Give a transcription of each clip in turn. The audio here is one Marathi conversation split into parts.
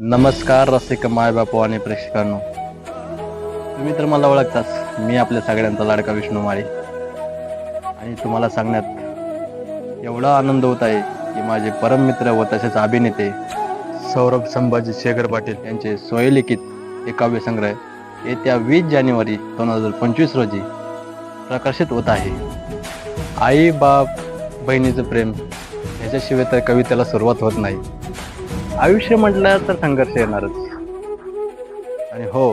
नमस्कार रसिक मायबापू आणि प्रेक्षकांनो, तुम्ही तर मला ओळखताच. मी आपल्या सगळ्यांचा लाडका विष्णू माळी. आणि तुम्हाला सांगण्यात एवढा आनंद होत आहे की माझे परम मित्र व तसेच अभिनेते सौरभ संभाजी शेखर पाटील यांचे स्वयंलिखित हे काव्यसंग्रह येत्या 20 जानेवारी 2025 रोजी प्रकाशित होत आहे. आई बाप बहिणीचं प्रेम याच्याशिवाय तर कवितेला सुरुवात होत नाही. आयुष्य म्हटलं तर संघर्ष येणारच. आणि हो,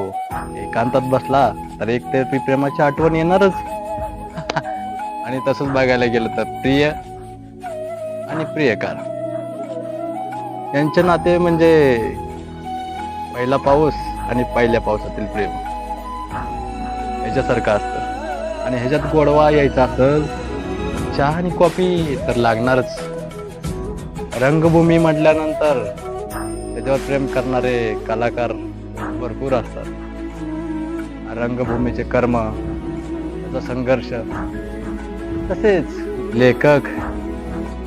एकांतात बसला तर एकतर्फी प्रेमाची आठवण येणारच. आणि तसंच बघायला गेलं तर प्रिय आणि प्रियकार यांचे नाते म्हणजे पहिला पाऊस आणि पहिल्या पावसातील प्रेम ह्याच्यासारखं असतं. आणि ह्याच्यात गोडवा यायचा असेल, चहा आणि कॉफी तर लागणारच. रंगभूमी म्हटल्यानंतर त्याच्यावर प्रेम करणारे कलाकार भरपूर असतात. रंगभूमीचे कर्म, त्याचा संघर्ष, तसेच लेखक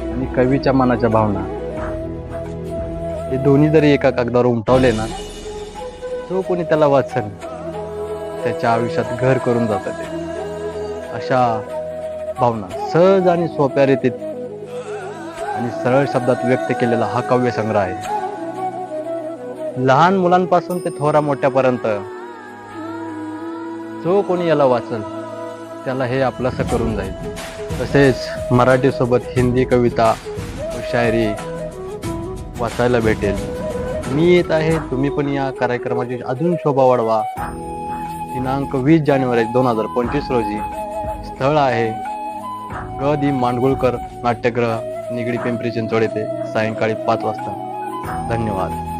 आणि कवीच्या मनाच्या भावना हे दोन्ही जरी एका कागदावर उमटवले ना, जो कोणी त्याला वाचन त्याच्या आयुष्यात घर करून जातं. ते अशा भावना सहज आणि सोप्या रीतीत आणि सरळ शब्दात व्यक्त केलेला हा काव्य संग्रह आहे. लहान मुलांपासून ते थोरा मोठ्यापर्यंत जो कोणी याला वाचल त्याला हे आपलंसं करून जाईल. तसेच मराठी सोबत हिंदी कविता व शायरी वाचायला भेटेल. मी येत आहे, तुम्ही पण या कार्यक्रमाची अजून शोभा वाढवा. दिनांक 20 जानेवारी 2025 रोजी. स्थळ आहे ग दि मांडगुळकर नाट्यगृह, निगडी, पिंपरी चिंचवड येथे, सायंकाळी 5 वाजता. धन्यवाद.